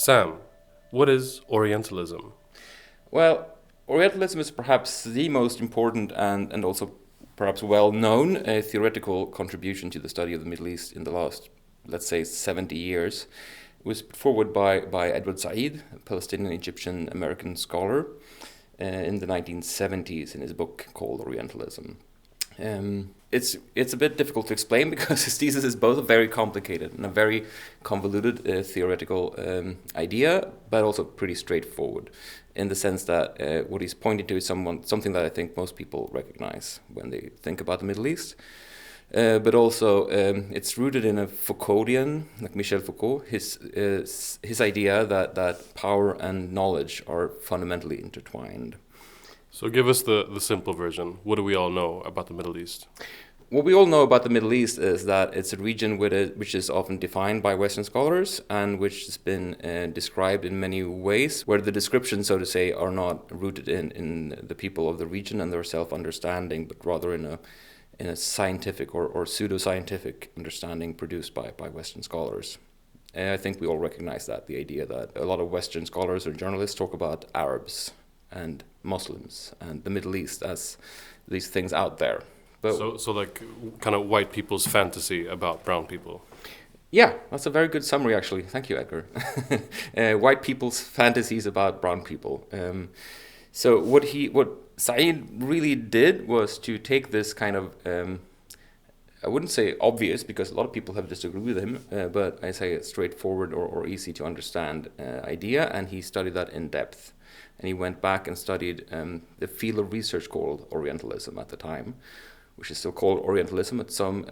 Sam, what is Orientalism? Well, Orientalism is perhaps the most important and also perhaps well-known theoretical contribution to the study of the Middle East in the last, let's say, 70 years. It was put forward by Edward Said, a Palestinian Egyptian American scholar, in the 1970s in his book called Orientalism. It's a bit difficult to explain because his thesis is both very complicated and a very convoluted theoretical idea, but also pretty straightforward in the sense that what he's pointing to is something that I think most people recognize when they think about the Middle East. But also it's rooted in a Foucauldian, like Michel Foucault, his idea that power and knowledge are fundamentally intertwined. So give us the simple version. What do we all know about the Middle East? What we all know about the Middle East is that it's a region which is often defined by Western scholars and which has been described in many ways, where the descriptions, so to say, are not rooted in the people of the region and their self-understanding, but rather in a scientific or pseudo-scientific understanding produced by Western scholars. And I think we all recognize that, the idea that a lot of Western scholars or journalists talk about Arabs and Muslims and the Middle East as these things out there. But so like kind of white people's fantasy about brown people. Yeah, that's a very good summary, actually. Thank you, Edgar. White people's fantasies about brown people. So what Said really did was to take this kind of, I wouldn't say obvious, because a lot of people have disagreed with him, but I say straightforward or easy to understand idea, and he studied that in depth. And he went back and studied the field of research called Orientalism at the time, which is still called Orientalism at some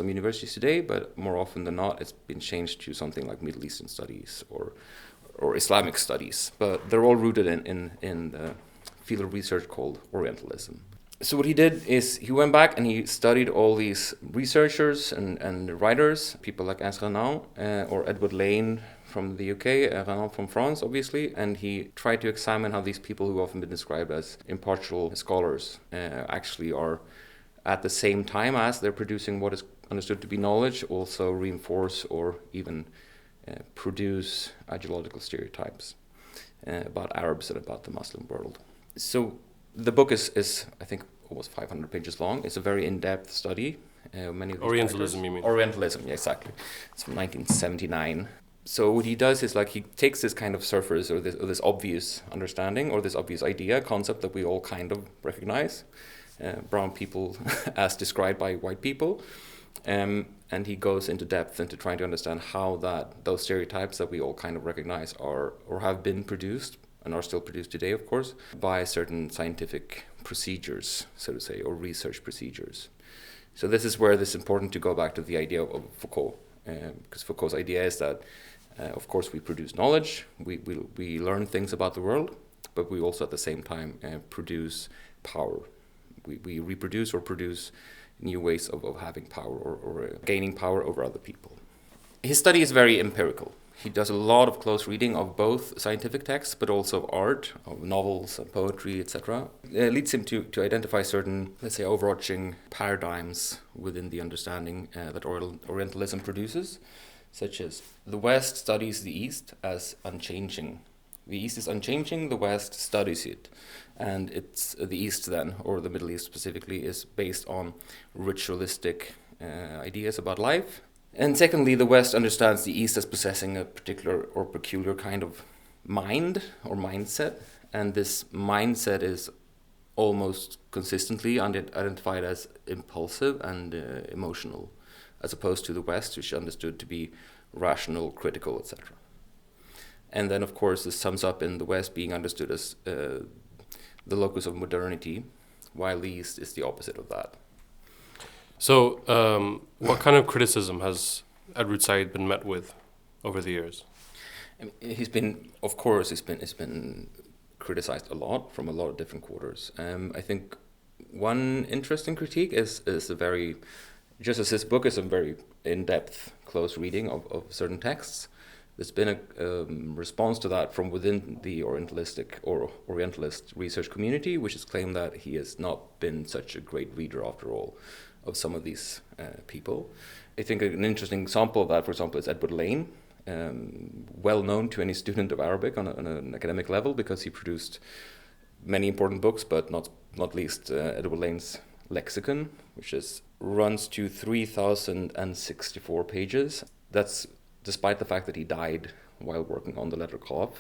universities today, but more often than not, it's been changed to something like Middle Eastern studies or Islamic studies. But they're all rooted in the field of research called Orientalism. So what he did is he went back and he studied all these researchers and writers, people like Ernst Renan or Edward Lane from the UK, Renan from France, obviously, and he tried to examine how these people who often been described as impartial scholars actually are, at the same time as they're producing what is understood to be knowledge, also reinforce or even produce ideological stereotypes about Arabs and about the Muslim world. So the book is I think, almost 500 pages long. It's a very in-depth study. Many of these Orientalism, writers, you mean? Orientalism, yeah, exactly. It's from 1979. So what he does is like he takes this kind of surface or this obvious understanding or this obvious idea, concept that we all kind of recognize, brown people as described by white people, and he goes into depth into trying to understand how those stereotypes that we all kind of recognize are or have been produced and are still produced today, of course, by certain scientific procedures, so to say, or research procedures. So this is where it's important to go back to the idea of Foucault, because Foucault's idea is that, of course, we produce knowledge, we learn things about the world, but we also at the same time produce power. We reproduce or produce new ways of having power or gaining power over other people. His study is very empirical. He does a lot of close reading of both scientific texts, but also of art, of novels and poetry, etc. It leads him to identify certain, let's say, overarching paradigms within the understanding that Orientalism produces, such as the West studies the East as unchanging. The East is unchanging, the West studies it. And it's the East then, or the Middle East specifically, is based on ritualistic ideas about life. And secondly, the West understands the East as possessing a particular or peculiar kind of mind or mindset. And this mindset is almost consistently identified as impulsive and emotional, as opposed to the West, which is understood to be rational, critical, etc. And then, of course, this sums up in the West being understood as the locus of modernity, while the East is the opposite of that. So, what kind of criticism has Edward Said been met with over the years? He's been criticized a lot from a lot of different quarters. I think one interesting critique is a very, just as his book is a very in-depth, close reading of certain texts. There's been a response to that from within the Orientalistic or Orientalist research community, which has claimed that he has not been such a great reader after all of some of these people. I think an interesting example of that, for example, is Edward Lane. well known to any student of Arabic on an academic level, because he produced many important books, but not least Edward Lane's Lexicon, which runs to 3,064 pages. That's despite the fact that he died while working on the letter Qaf.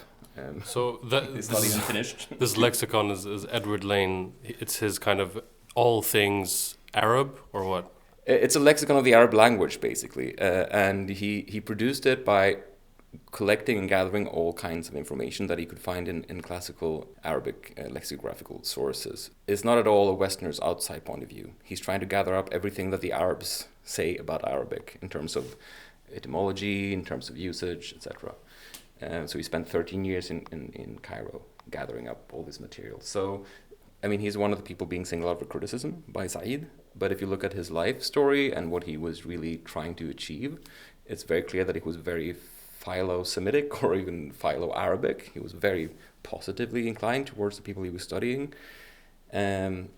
So it's not even finished. This lexicon is Edward Lane. It's his kind of all things Arab, or what? It's a lexicon of the Arab language, basically, and he produced it by collecting and gathering all kinds of information that he could find in classical Arabic lexicographical sources. It's not at all a Westerner's outside point of view. He's trying to gather up everything that the Arabs say about Arabic in terms of etymology, in terms of usage, etc. So he spent 13 years in Cairo gathering up all this material. So, I mean, he's one of the people being singled out for criticism by Said. But if you look at his life story and what he was really trying to achieve, it's very clear that he was very philo-Semitic or even philo-Arabic. He was very positively inclined towards the people he was studying, and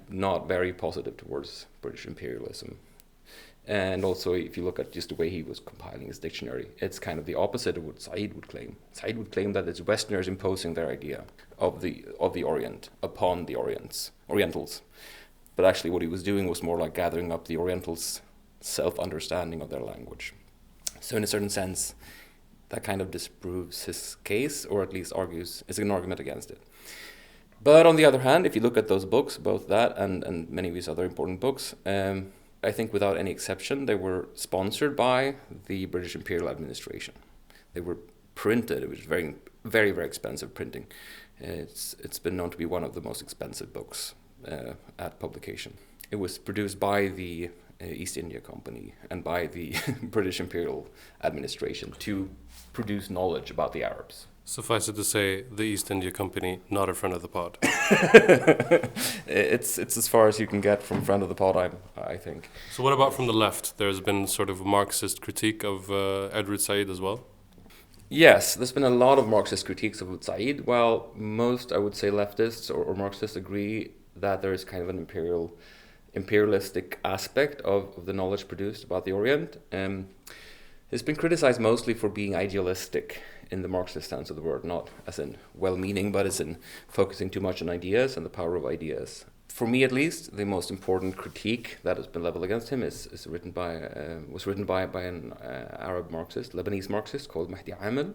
not very positive towards British imperialism. And also, if you look at just the way he was compiling his dictionary, it's kind of the opposite of what Said would claim. Said would claim that it's Westerners imposing their idea of the Orient upon the Orientals. But actually what he was doing was more like gathering up the Orientals' self-understanding of their language. So in a certain sense, that kind of disproves his case, or at least is an argument against it. But on the other hand, if you look at those books, both that and many of his other important books, I think without any exception, they were sponsored by the British Imperial Administration. They were printed. It was very, very, very expensive printing. It's been known to be one of the most expensive books at publication. It was produced by the East India Company and by the British Imperial Administration to produce knowledge about the Arabs. Suffice it to say, the East India Company, not a friend of the pod. It's as far as you can get from friend of the pod, I think. So what about from the left? There's been sort of a Marxist critique of Edward Said as well? Yes, there's been a lot of Marxist critiques of Said. While most, I would say, leftists or Marxists agree that there is kind of an imperialistic aspect of the knowledge produced about the Orient. It's been criticized mostly for being idealistic in the Marxist sense of the word, not as in well-meaning, but as in focusing too much on ideas and the power of ideas. For me, at least, the most important critique that has been leveled against him was written by an Arab Marxist, Lebanese Marxist called Mahdi Amel.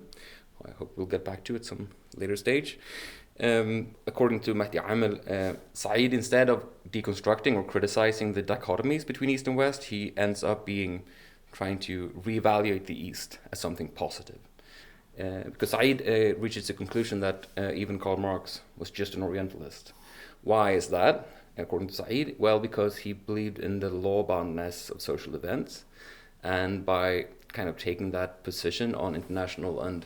I hope we'll get back to it some later stage. According to Mahdi Amel, Said, instead of deconstructing or criticizing the dichotomies between East and West, he ends up trying to reevaluate the East as something positive. Because Said reaches the conclusion that even Karl Marx was just an Orientalist. Why is that, according to Said? Well, because he believed in the law-boundness of social events, and by kind of taking that position on international and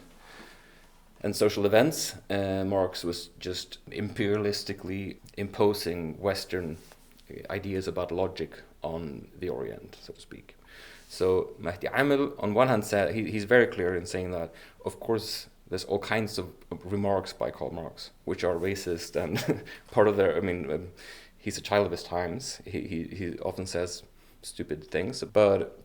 social events, Marx was just imperialistically imposing Western ideas about logic on the Orient, so to speak. So Mahdi Amel, on one hand, said he's very clear in saying that, of course, there's all kinds of remarks by Karl Marx which are racist and part of their. I mean, he's a child of his times. He often says stupid things, but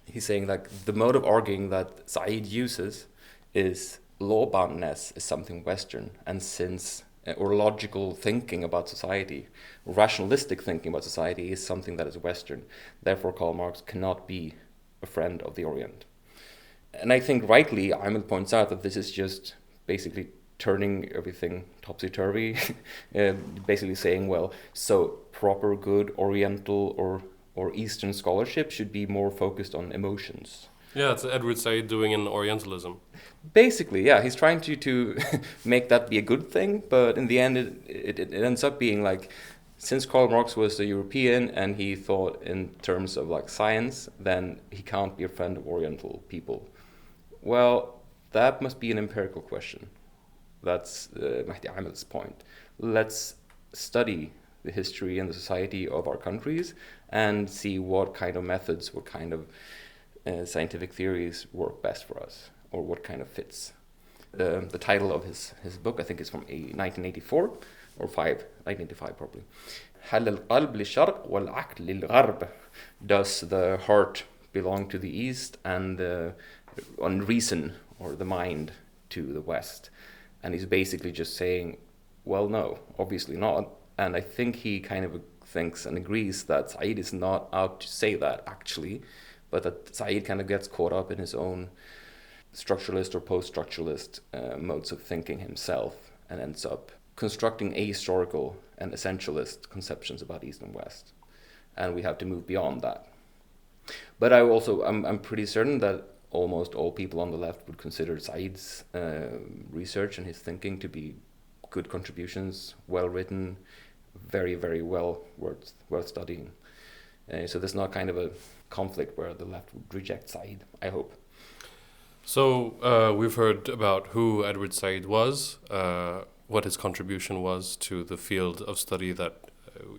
he's saying like the mode of arguing that Said uses is law-boundness is something Western, and since or logical thinking about society, rationalistic thinking about society is something that is Western. Therefore, Karl Marx cannot be a friend of the Orient. And I think rightly, Amel points out that this is just basically turning everything topsy-turvy, basically saying, well, so proper good Oriental or Eastern scholarship should be more focused on emotions. Yeah, it's Edward Said doing an Orientalism. Basically, yeah, he's trying to make that be a good thing, but in the end it ends up being like, since Karl Marx was a European and he thought in terms of like science, then he can't be a friend of Oriental people. Well, that must be an empirical question. That's Mahdi Amel's point. Let's study the history and the society of our countries and see what kind of methods, what kind of scientific theories work best for us, or what kind of fits. The title of his book, I think, is from 1984 or 1985 probably. هل القلب للشرق والعقل للغرب? Does the heart belong to the East and the on reason or the mind to the West. And he's basically just saying, well, no, obviously not. And I think he kind of thinks and agrees that Said is not out to say that, actually, but that Said kind of gets caught up in his own structuralist or post-structuralist modes of thinking himself and ends up constructing ahistorical and essentialist conceptions about East and West. And we have to move beyond that. But I'm pretty certain that almost all people on the left would consider Said's research and his thinking to be good contributions, well written, very, very well worth studying. So there's not kind of a conflict where the left would reject Said, I hope. So we've heard about who Edward Said was, what his contribution was to the field of study that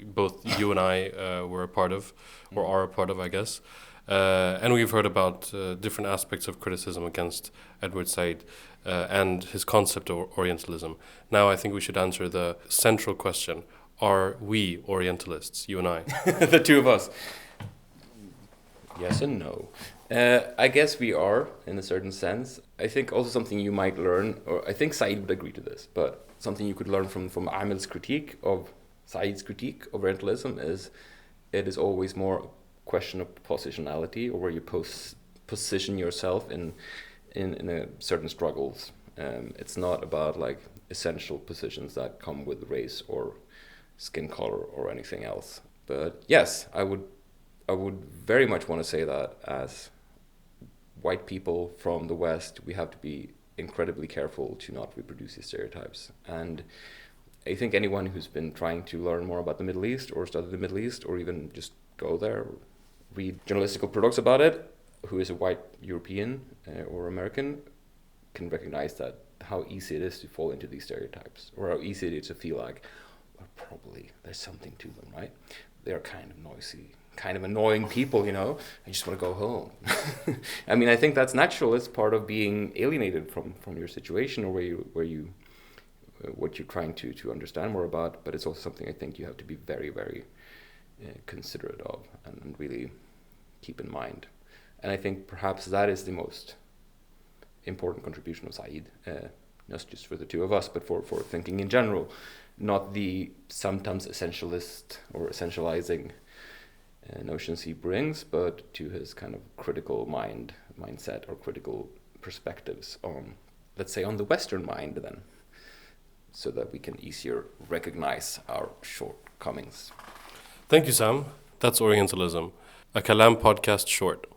both you and I were a part of, or are a part of, I guess. And we've heard about different aspects of criticism against Edward Said and his concept of Orientalism. Now I think we should answer the central question. Are we Orientalists, you and I? The two of us. Yes and no. I guess we are, in a certain sense. I think also something you might learn, or I think Said would agree to this, but something you could learn from Amil's critique of Said's critique of Orientalism is it is always more a question of positionality, or where you position yourself in certain struggles. It's not about like essential positions that come with race or skin color or anything else. But yes, I would very much want to say that as white people from the West, we have to be incredibly careful to not reproduce these stereotypes. And I think anyone who's been trying to learn more about the Middle East or study the Middle East or even just go there or read journalistical products about it, who is a white European or American, can recognize that how easy it is to fall into these stereotypes, or how easy it is to feel like, well, probably there's something to them, right? They're kind of noisy, kind of annoying people, you know. I just want to go home. I mean, I think that's natural. It's part of being alienated from your situation, or where you what you're trying to understand more about. But it's also something I think you have to be very, very considerate of and really keep in mind. And I think perhaps that is the most important contribution of Said, not just for the two of us, but for thinking in general. Not the sometimes essentialist or essentializing notions he brings, but to his kind of critical mindset or critical perspectives on, let's say, on the Western mind then, so that we can easier recognize our shortcomings. Thank you, Sam. That's Orientalism, a Kalam podcast short.